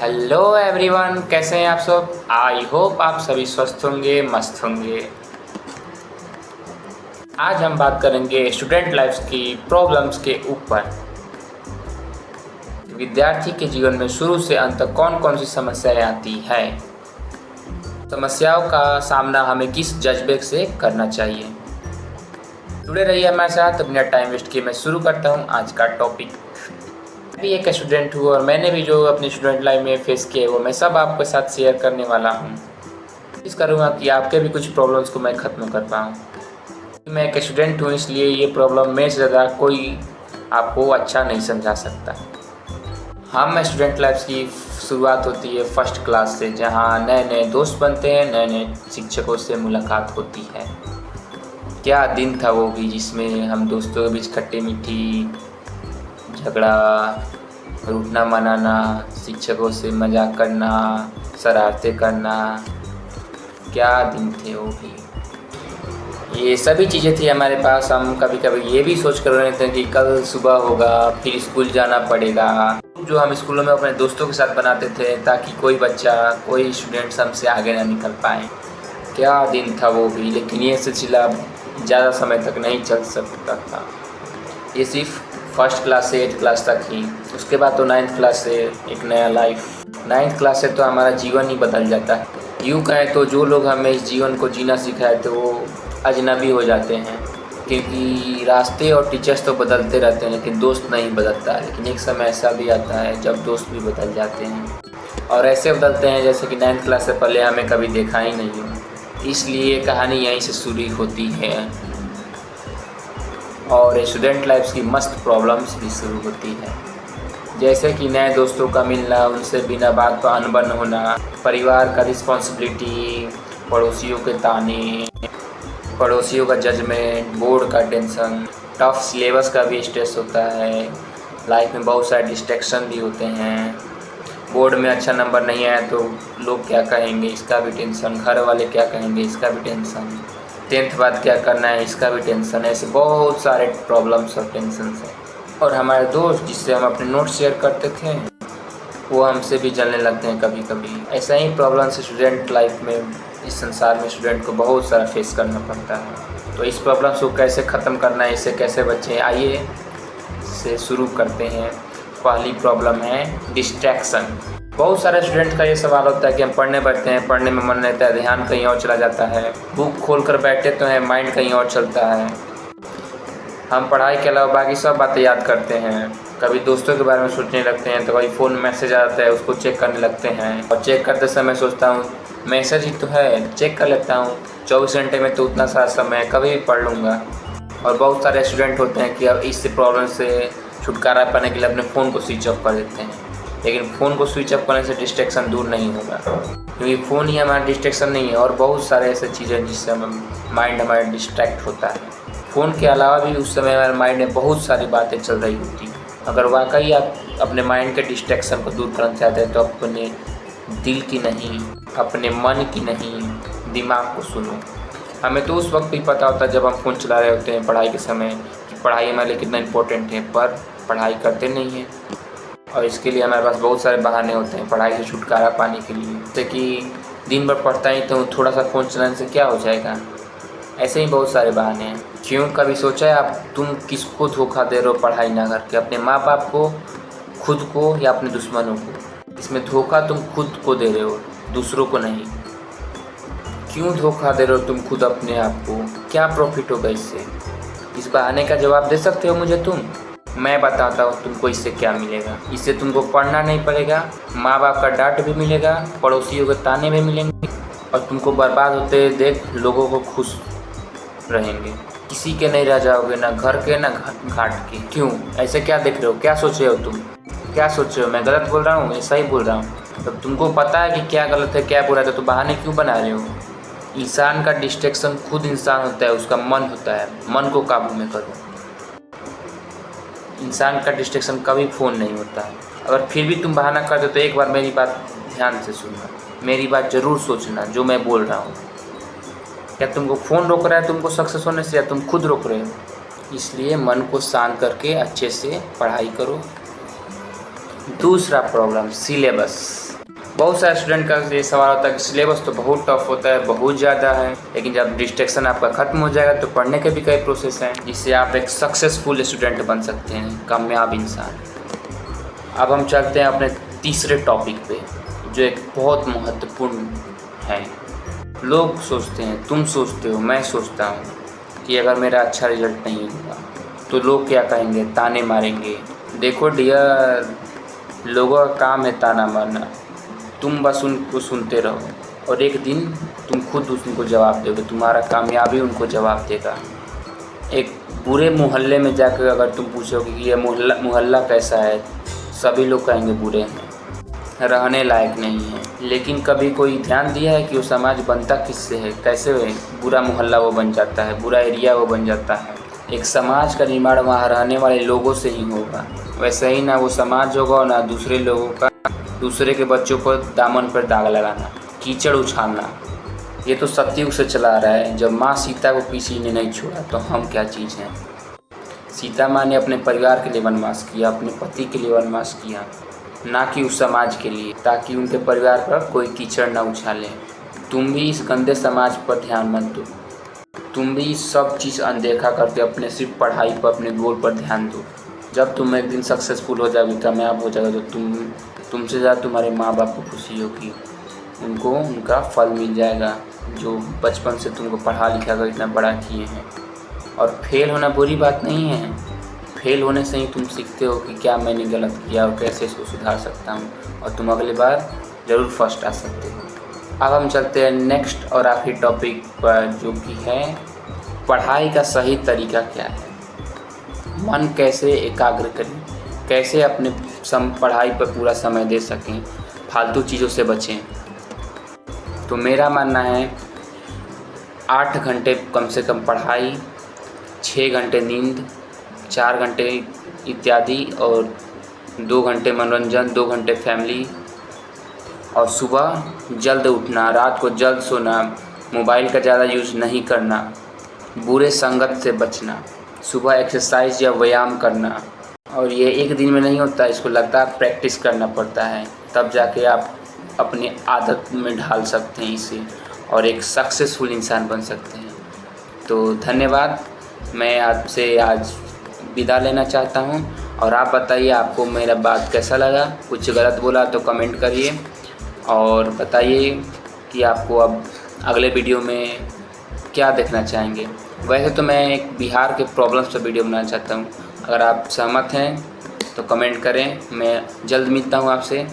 Hello everyone, कैसे हैं आप सब। आई होप आप सभी स्वस्थ होंगे, मस्त होंगे। आज हम बात करेंगे स्टूडेंट लाइफ की प्रॉब्लम्स के ऊपर। विद्यार्थी के जीवन में शुरू से अंत तक कौन कौन सी समस्याएं आती है, समस्याओं का सामना हमें किस जज्बे से करना चाहिए। जुड़े रहिए हमारे साथ, बिना टाइम वेस्ट किए मैं शुरू करता हूँ आज का टॉपिक। मैं भी एक स्टूडेंट हूँ और मैंने भी जो अपनी स्टूडेंट लाइफ में फेस किए वो मैं सब आपके साथ शेयर करने वाला हूँ। कोशिश करूँगा कि आपके भी कुछ प्रॉब्लम्स को मैं ख़त्म कर पाऊँ। मैं एक स्टूडेंट हूँ, इसलिए ये प्रॉब्लम मेरे से ज़्यादा कोई आपको अच्छा नहीं समझा सकता। हम स्टूडेंट लाइफ की शुरुआत होती है फर्स्ट क्लास से, जहाँ नए नए दोस्त बनते हैं, नए नए शिक्षकों से मुलाकात होती है। क्या दिन था वो भी, जिसमें हम दोस्तों के बीच खट्टी मीठी झगड़ा, रूठना मनाना, शिक्षकों से मजाक करना, शरारतें करना। क्या दिन थे वो भी। ये सभी चीज़ें थी हमारे पास। हम कभी कभी ये भी सोच कर रहे थे कि कल सुबह होगा, फिर स्कूल जाना पड़ेगा। जो हम स्कूलों में अपने दोस्तों के साथ बनाते थे ताकि कोई बच्चा, कोई स्टूडेंट्स हमसे आगे ना निकल पाए। क्या दिन था वो भी। लेकिन ये सिलसिला ज़्यादा समय तक नहीं चल सकता था। ये सिर्फ फर्स्ट क्लास से 8th क्लास तक ही। उसके बाद तो 9th क्लास से एक नया लाइफ। 9th क्लास से तो हमारा जीवन ही बदल जाता है। यूँ कहें तो जो लोग हमें इस जीवन को जीना सिखाए थे वो अजनबी हो जाते हैं, क्योंकि रास्ते और टीचर्स तो बदलते रहते हैं लेकिन दोस्त नहीं बदलता। लेकिन एक समय ऐसा भी आता है जब दोस्त भी बदल जाते हैं, और ऐसे बदलते हैं जैसे कि 9th क्लास से पहले हमें कभी देखा ही नहीं हो। इसलिए कहानी यहीं से शुरू होती है और स्टूडेंट लाइफ की मस्त प्रॉब्लम्स भी शुरू होती है, जैसे कि नए दोस्तों का मिलना, उनसे बिना बात पर अनबन होना, परिवार का रिस्पॉन्सिबिलिटी, पड़ोसियों के ताने, पड़ोसियों का जजमेंट, बोर्ड का टेंशन, टफ सिलेबस का भी स्ट्रेस होता है। लाइफ में बहुत सारे डिस्ट्रैक्शन भी होते हैं। बोर्ड में अच्छा नंबर नहीं आया तो लोग क्या कहेंगे, इसका भी टेंशन। घर वाले क्या कहेंगे, इसका भी टेंशन। 10th बाद क्या करना है, इसका भी टेंशन। ऐसे बहुत सारे प्रॉब्लम्स और टेंशन हैं। और हमारे दोस्त जिससे हम अपने नोट्स शेयर करते थे वो हमसे भी जलने लगते हैं कभी कभी। ऐसा ही प्रॉब्लम्स स्टूडेंट लाइफ में, इस संसार में स्टूडेंट को बहुत सारा फेस करना पड़ता है। तो इस प्रॉब्लम्स को कैसे ख़त्म करना है, इससे कैसे बचें, आइए से शुरू करते हैं। पहली प्रॉब्लम है डिस्ट्रैक्शन। बहुत सारे स्टूडेंट का ये सवाल होता है कि हम पढ़ने बैठते हैं, पढ़ने में मन रहता है, ध्यान कहीं और चला जाता है। बुक खोल कर बैठे तो हैं, माइंड कहीं और चलता है। हम पढ़ाई के अलावा बाकी सब बातें याद करते हैं। कभी दोस्तों के बारे में सोचने लगते हैं तो कभी फ़ोन में मैसेज आता है उसको चेक करने लगते हैं, और चेक करते समय सोचता हूँ मैसेज ही तो है, चेक कर लेता हूँ। 24 घंटे में तो उतना सारा समय कभी भी पढ़ लूँगा। और बहुत सारे स्टूडेंट होते हैं कि अब इस प्रॉब्लम से छुटकारा पाने के लिए अपने फ़ोन को स्विच ऑफ कर देते हैं। लेकिन फ़ोन को स्विच ऑफ करने से डिस्ट्रैक्शन दूर नहीं होगा, क्योंकि फ़ोन ही हमारा डिस्ट्रैक्शन नहीं है। और बहुत सारे ऐसे चीज़ें जिससे माइंड हमारा डिस्ट्रैक्ट होता है। फ़ोन के अलावा भी उस समय हमारे माइंड में बहुत सारी बातें चल रही होती हैं। अगर वाकई आप अपने माइंड के डिस्ट्रैक्शन को दूर करना चाहते हैं तो अपने दिल की नहीं, अपने मन की नहीं, दिमाग को सुनो। हमें तो उस वक्त भी पता होता है जब हम फ़ोन चला रहे होते हैं पढ़ाई के समय, कि पढ़ाई हमारे लिए कितना इम्पोर्टेंट है, पर पढ़ाई करते नहीं हैं। और इसके लिए हमारे पास बहुत सारे बहाने होते हैं पढ़ाई से छुटकारा पाने के लिए। जैसे कि दिन भर पढ़ता ही तो थोड़ा सा फ़ोन चलाने से क्या हो जाएगा। ऐसे ही बहुत सारे बहाने हैं। क्यों कभी सोचा है आप तुम किसको धोखा दे रहे हो पढ़ाई ना करके? अपने माँ बाप को, खुद को, या अपने दुश्मनों को? इसमें धोखा तुम खुद को दे रहे हो, दूसरों को नहीं। क्यों धोखा दे रहे हो तुम खुद अपने आप को? क्या प्रॉफिट होगा इससे? इस बहाने का जवाब दे सकते हो मुझे तुम? मैं बताता हूँ तुमको इससे क्या मिलेगा। इससे तुमको पढ़ना नहीं पड़ेगा, माँ बाप का डांट भी मिलेगा, पड़ोसियों के ताने भी मिलेंगे, और तुमको बर्बाद होते देख लोगों को खुश रहेंगे। किसी के नहीं रह जाओगे, ना घर के ना घाट के। क्यों ऐसे क्या देख रहे हो? क्या सोच रहे हो तुम? क्या सोच रहे हो? मैं गलत बोल रहा हूँ? ऐसा ही बोल रहा हूँ। तब तुमको पता है कि क्या गलत है क्या बुरा है, तो बहाने क्यों बना रहे हो? इंसान का डिस्ट्रैक्शन खुद इंसान होता है, उसका मन होता है। मन को काबू में करो। इंसान का डिस्ट्रैक्शन कभी फ़ोन नहीं होता है। अगर फिर भी तुम बहाना कर दो तो एक बार मेरी बात ध्यान से सुनना, मेरी बात ज़रूर सोचना जो मैं बोल रहा हूँ। क्या तुमको फ़ोन रोक रहा है तुमको सक्सेस होने से, या तुम खुद रोक रहे हो? इसलिए मन को शांत करके अच्छे से पढ़ाई करो। दूसरा प्रॉब्लम सिलेबस। बहुत सारे स्टूडेंट का ये सवाल होता है कि सिलेबस तो बहुत टफ होता है, बहुत ज़्यादा है, लेकिन जब डिस्ट्रैक्शन आपका ख़त्म हो जाएगा तो पढ़ने के भी कई प्रोसेस हैं जिससे आप एक सक्सेसफुल स्टूडेंट बन सकते हैं, कामयाब इंसान। अब हम चलते हैं अपने तीसरे टॉपिक पे, जो एक बहुत महत्वपूर्ण है। लोग सोचते हैं, तुम सोचते हो, मैं सोचता हूँ कि अगर मेरा अच्छा रिजल्ट नहीं होगा तो लोग क्या कहेंगे, ताने मारेंगे। देखो डियर, लोगों का काम है ताना मारना, तुम बस उनको सुनते रहो और एक दिन तुम खुद उनको जवाब दोगे, तुम्हारा कामयाबी उनको जवाब देगा। एक बुरे मोहल्ले में जाकर अगर तुम पूछोगे कि ये मोहल्ला कैसा है, सभी लोग कहेंगे बुरे हैं, रहने लायक नहीं है। लेकिन कभी कोई ध्यान दिया है कि वो समाज बनता किससे है, कैसे बुरा मोहल्ला वो बन जाता है, बुरा एरिया वो बन जाता है। एक समाज का निर्माण वहाँ रहने वाले लोगों से ही होगा। वैसे ही ना वो समाज होगा और ना दूसरे लोगों का दूसरे के बच्चों पर दामन पर दाग लगाना, कीचड़ उछालना। ये तो सतयुग से चला रहा है। जब माँ सीता को किसी ने नहीं छोड़ा तो हम क्या चीज़ हैं। सीता माँ ने अपने परिवार के लिए वनवास किया, अपने पति के लिए वनवास किया, ना कि उस समाज के लिए, ताकि उनके परिवार पर कोई कीचड़ ना उछाले। तुम भी इस गंदे समाज पर ध्यान मत दो, तुम भी सब चीज़ अनदेखा करके अपने सिर्फ पढ़ाई पर, अपने गोल पर ध्यान दो। जब तुम एक दिन सक्सेसफुल हो जाओगे, कामयाब हो जाओगे, तो तुमसे ज़्यादा तुम्हारे माँ बाप को खुशी होगी, उनको उनका फल मिल जाएगा जो बचपन से तुमको पढ़ा लिखा कर इतना बड़ा किए हैं। और फेल होना बुरी बात नहीं है, फेल होने से ही तुम सीखते हो कि क्या मैंने गलत किया और कैसे इसको सुधार सकता हूँ, और तुम अगली बार ज़रूर फर्स्ट आ सकते हो। अब हम चलते हैं नेक्स्ट और आखिरी टॉपिक पर, जो कि है पढ़ाई का सही तरीका क्या है। मन कैसे एकाग्र करें, कैसे अपने पढ़ाई पर पूरा समय दे सकें, फालतू चीज़ों से बचें। तो मेरा मानना है 8 घंटे कम से कम पढ़ाई, 6 घंटे नींद, 4 घंटे इत्यादि, और 2 घंटे मनोरंजन, 2 घंटे फैमिली, और सुबह जल्द उठना, रात को जल्द सोना, मोबाइल का ज़्यादा यूज़ नहीं करना, बुरे संगत से बचना, सुबह एक्सरसाइज या व्यायाम करना। और ये एक दिन में नहीं होता, इसको लगातार प्रैक्टिस करना पड़ता है, तब जाके आप अपनी आदत में ढाल सकते हैं इसे और एक सक्सेसफुल इंसान बन सकते हैं। तो धन्यवाद, मैं आपसे आज विदा लेना चाहता हूं, और आप बताइए आपको मेरा बात कैसा लगा। कुछ गलत बोला तो कमेंट करिए और बताइए कि आपको अब अगले वीडियो में क्या देखना चाहेंगे। वैसे तो मैं एक बिहार के प्रॉब्लम्स पर वीडियो बनाना चाहता हूं, अगर आप सहमत हैं तो कमेंट करें। मैं जल्द मिलता हूं आपसे।